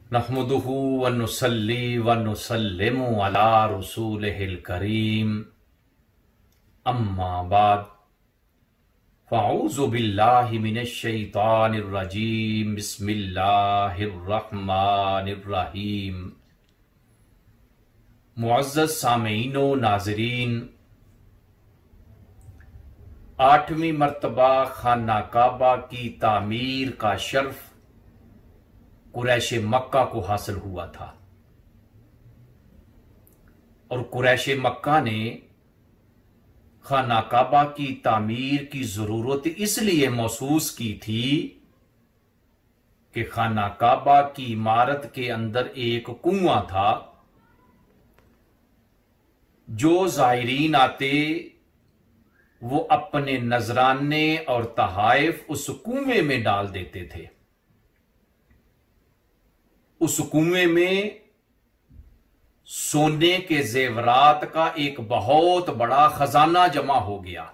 नहमदुहु व नुसल्ली व नुसल्लिमु अला रसूलिहिल करीम अम्मा बाद फ़अऊज़ु बिल्लाहि मिनश शैतानिर रजीम बिस्मिल्लाहिर रहमानिर रहीम। मुअज़्ज़ज़ सामीईन व नाज़रीन, 8वीं मर्तबा खाना काबा की तामीर का शर्फ कुरैश मक्का को हासिल हुआ था और कुरैश मक्का ने खाना काबा की तामीर की जरूरत इसलिए महसूस की थी कि खाना काबा की इमारत के अंदर एक कुआं था। जो ज़ायरीन आते वो अपने नजराने और तहाइफ उस कुएं में डाल देते थे। उस कुएं में सोने के जेवरात का एक बहुत बड़ा खजाना जमा हो गया।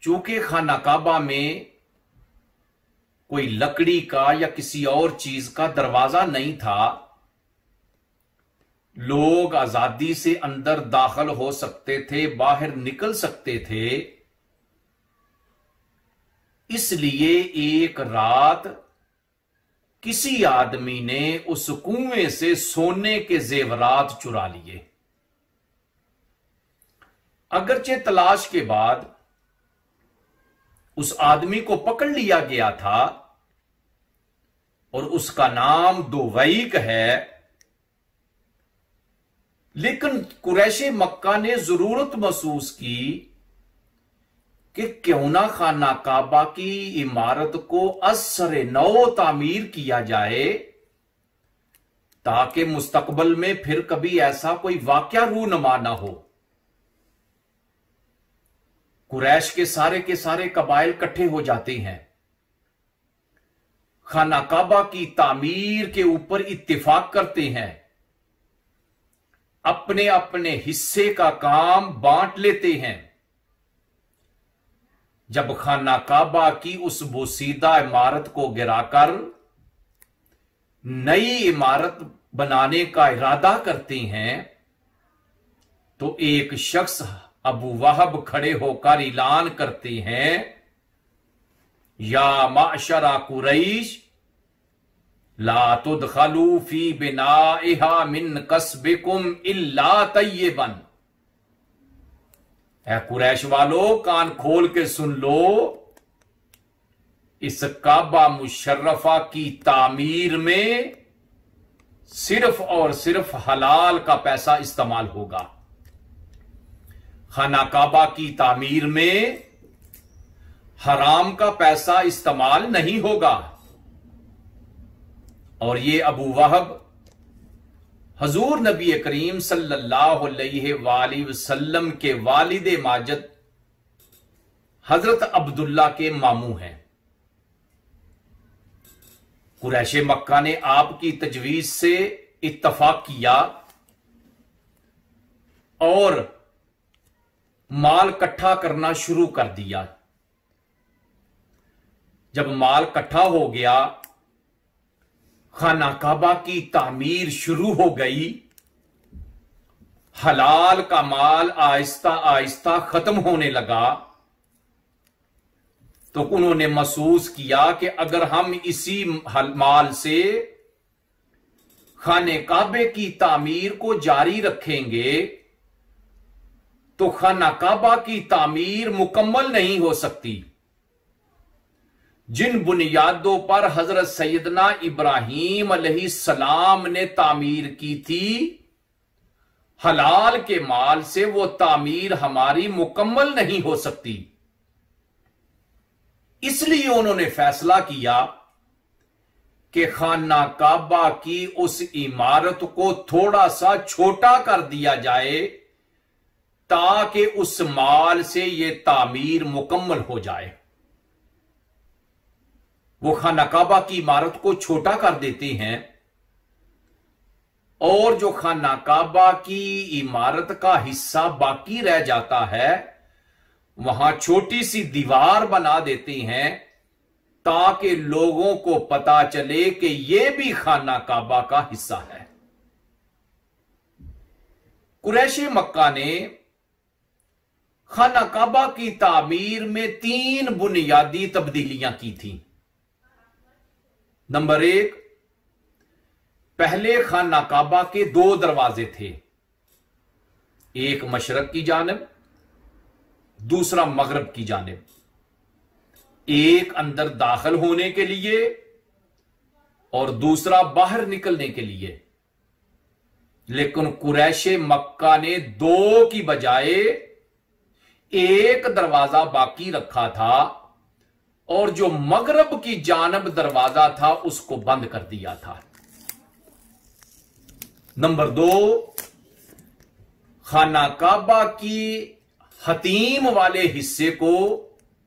चूंकि खाना काबा में कोई लकड़ी का या किसी और चीज का दरवाजा नहीं था, लोग आजादी से अंदर दाखिल हो सकते थे, बाहर निकल सकते थे। इसलिए एक रात किसी आदमी ने उस कुएं से सोने के जेवरात चुरा लिए। अगरचे तलाश के बाद उस आदमी को पकड़ लिया गया था और उसका नाम दुवैक है, लेकिन कुरैश मक्का ने जरूरत महसूस की कि क्यों ना खाना काबा की इमारत को असरे नौ तामीर किया जाए, ताकि मुस्तकबल में फिर कभी ऐसा कोई वाकया रूनुमा ना हो। कुरैश के सारे कबाइल इकट्ठे हो जाते हैं, खाना काबा की तामीर के ऊपर इत्तिफाक करते हैं, अपने अपने हिस्से का काम बांट लेते हैं। जब खाना काबा की उस बोसीदा इमारत को गिराकर नई इमारत बनाने का इरादा करते हैं, तो एक शख्स अबू वहब खड़े होकर ऐलान करते हैं, या माशरा कुरैश ला तुदखलू फी बिनाइहा मिन कसबिकुम इल्ला तय्यबन। ऐ कुरैश वालों, कान खोल के सुन लो, इस काबा मुशर्रफा की तामीर में सिर्फ और सिर्फ हलाल का पैसा इस्तेमाल होगा। खाना काबा की तामीर में हराम का पैसा इस्तेमाल नहीं होगा। और ये अबू वहब हजूर नबी करीम सल्लल्लाहु अलैहि वसल्लम के वालिद माजिद हजरत अब्दुल्ला के मामू हैं। कुरैश मक्का ने आपकी तजवीज से इत्तफाक किया और माल इकट्ठा करना शुरू कर दिया। जब माल इकट्ठा हो गया, खाना काबा की तामीर शुरू हो गई। हलाल का माल आहिस्ता आहिस्ता खत्म होने लगा। तो उन्होंने महसूस किया कि अगर हम इसी माल से खाने काबे की तामीर को जारी रखेंगे तो खाना काबा की तामीर मुकम्मल नहीं हो सकती। जिन बुनियादों पर हजरत सैयदना इब्राहीम अलैहिस्सलाम ने तामीर की थी, हलाल के माल से वो तामीर हमारी मुकम्मल नहीं हो सकती। इसलिए उन्होंने फैसला किया कि खाना काबा की उस इमारत को थोड़ा सा छोटा कर दिया जाए, ताकि उस माल से ये तामीर मुकम्मल हो जाए। वो खाना काबा की इमारत को छोटा कर देते हैं और जो खाना काबा की इमारत का हिस्सा बाकी रह जाता है, वहां छोटी सी दीवार बना देते हैं ताकि लोगों को पता चले कि यह भी खाना काबा का हिस्सा है। कुरैशे मक्का ने खाना काबा की तामीर में 3 बुनियादी तब्दीलियां की थी। नंबर 1, पहले खाना काबा के 2 दरवाजे थे, एक मशरक की जानिब, दूसरा मगरब की जानिब। एक अंदर दाखिल होने के लिए और दूसरा बाहर निकलने के लिए। लेकिन कुरैशे मक्का ने 2 की बजाय एक दरवाजा बाकी रखा था और जो मगरब की जानब दरवाजा था उसको बंद कर दिया था। नंबर 2, खाना काबा की हतीम वाले हिस्से को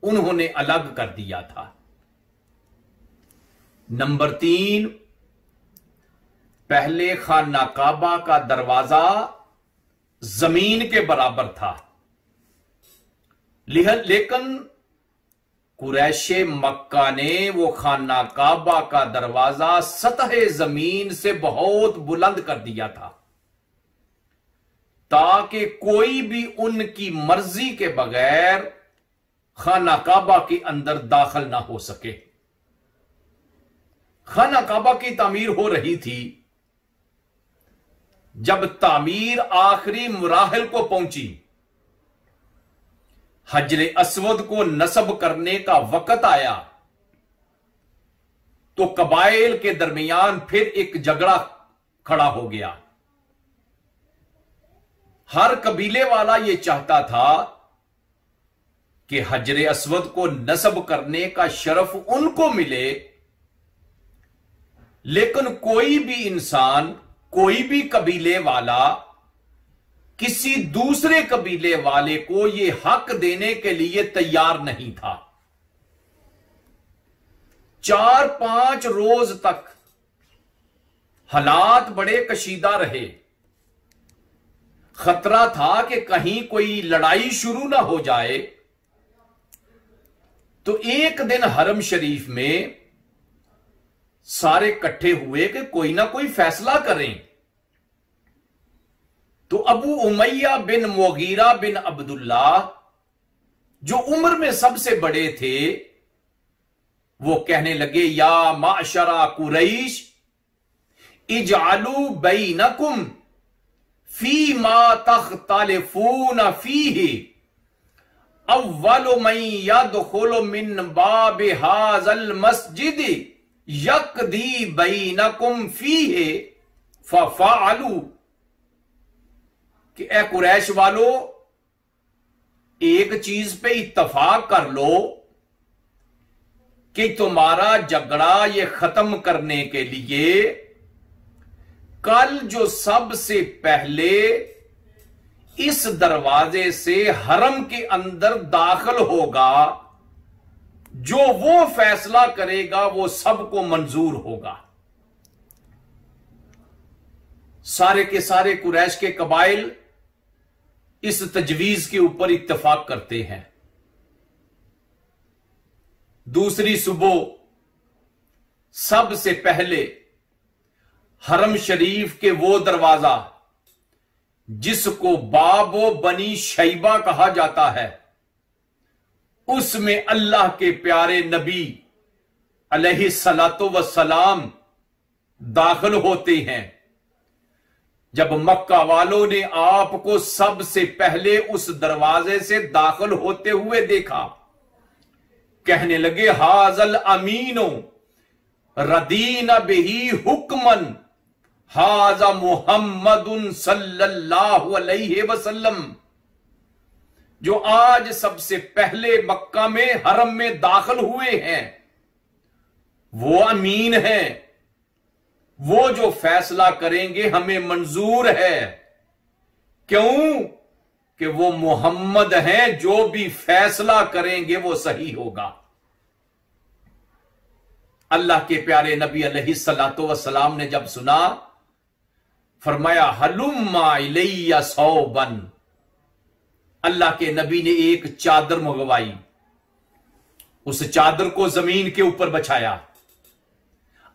उन्होंने अलग कर दिया था। नंबर 3, पहले खाना काबा का दरवाजा जमीन के बराबर था, लेकिन कुरैशे मक्का ने वो खाना काबा का दरवाजा सतह जमीन से बहुत बुलंद कर दिया था ताकि कोई भी उनकी मर्जी के बगैर खाना काबा के अंदर दाखिल ना हो सके। खाना काबा की तामीर हो रही थी। जब तामीर आखिरी मुराहिल को पहुंची, हजरे अस्वद को नस्ब करने का वक्त आया, तो कबाइल के दरमियान फिर एक झगड़ा खड़ा हो गया। हर कबीले वाला यह चाहता था कि हजरे अस्वद को नस्ब करने का शरफ उनको मिले, लेकिन कोई भी इंसान, कोई भी कबीले वाला किसी दूसरे कबीले वाले को यह हक देने के लिए तैयार नहीं था। 4-5 रोज तक हालात बड़े कशीदा रहे। खतरा था कि कहीं कोई लड़ाई शुरू ना हो जाए। तो एक दिन हरम शरीफ में सारे इकट्ठे हुए कि कोई ना कोई फैसला करें। तो अबू उमैया बिन मुगीरा बिन अब्दुल्लाह, जो उम्र में सबसे बड़े थे, वो कहने लगे, या माशरा कुरैश इजअलू बैनकुम फी मा तख्तलिफून फीही अव्वलु मन यदखुलु मिन बाब हाज़ल मस्जिद यक़दी बैनकुम फीही फफ़अलू, कि ए कुरैश वालो, एक चीज पे इत्तफाक कर लो कि तुम्हारा झगड़ा ये खत्म करने के लिए कल जो सबसे पहले इस दरवाजे से हरम के अंदर दाखिल होगा, जो वो फैसला करेगा वो सबको मंजूर होगा। सारे के सारे कुरैश के कबाइल इस तजवीज के ऊपर इत्तेफाक करते हैं। दूसरी सुबह सबसे पहले हरम शरीफ के वो दरवाजा जिसको बाबो बनी शैबा कहा जाता है, उसमें अल्लाह के प्यारे नबी अलैहिस्सलातु वस्सलाम दाखिल होते हैं। जब मक्का वालों ने आपको सबसे पहले उस दरवाजे से दाखिल होते हुए देखा, कहने लगे, हाजल अमीनो रदीना बिही हुक्मन हाजा मुहम्मदुन सल्लल्लाहु अलैहि वसल्लम, जो आज सबसे पहले मक्का में हरम में दाखिल हुए हैं, वो अमीन हैं, वो जो फैसला करेंगे हमें मंजूर है। क्यों? कि वो मोहम्मद हैं, जो भी फैसला करेंगे वो सही होगा। अल्लाह के प्यारे नबी अलैहिस्सलातु वस्सलाम ने जब सुना, फरमाया, हलुम्मा इलैया सौबन। अल्लाह के नबी ने एक चादर मंगवाई, उस चादर को जमीन के ऊपर बछाया,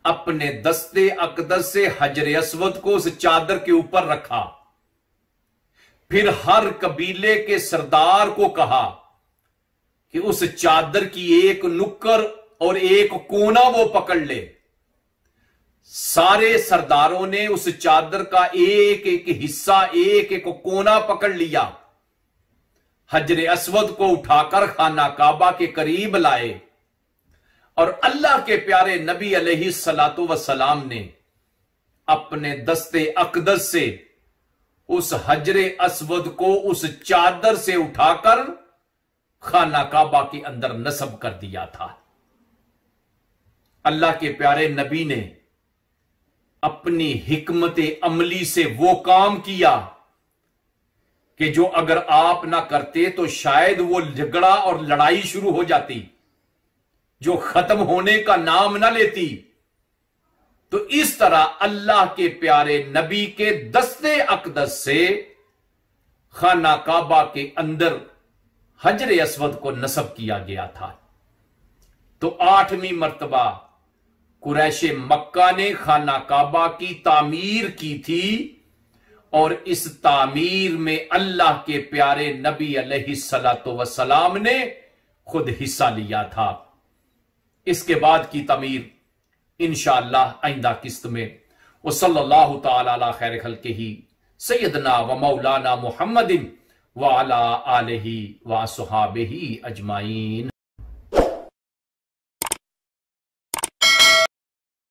अपने दस्ते अकदस से हजर अस्वद को उस चादर के ऊपर रखा, फिर हर कबीले के सरदार को कहा कि उस चादर की एक नुक्कर और एक कोना वो पकड़ ले। सारे सरदारों ने उस चादर का एक एक हिस्सा, एक एक कोना पकड़ लिया, हजर अस्वद को उठाकर खाना काबा के करीब लाए और अल्लाह के प्यारे नबी अलैहिस्सलातु वस्सलाम ने अपने दस्ते अकदस से उस हजरे अस्वद को उस चादर से उठाकर खाना काबा के अंदर नस्ब कर दिया था। अल्लाह के प्यारे नबी ने अपनी हिकमत अमली से वो काम किया कि जो अगर आप ना करते तो शायद वो झगड़ा और लड़ाई शुरू हो जाती, जो खत्म होने का नाम ना लेती। तो इस तरह अल्लाह के प्यारे नबी के दस्ते अकदस से खाना काबा के अंदर हजर अस्वद को नस्ब किया गया था। तो 8वीं मर्तबा कुरैशे मक्का ने खाना काबा की तामीर की थी और इस तामीर में अल्लाह के प्यारे नबी अलैहिस्सलातु वस्सलाम ने खुद हिस्सा लिया था। इसके बाद की तामीर इंशाअल्लाह आइंदा किस्त में। वो सल्लल्लाहु तआला अला खैर खल्क़िही सय्यदना व मौलाना मुहम्मदिन व अला आलिही व अस्हाबिही अजमाइन।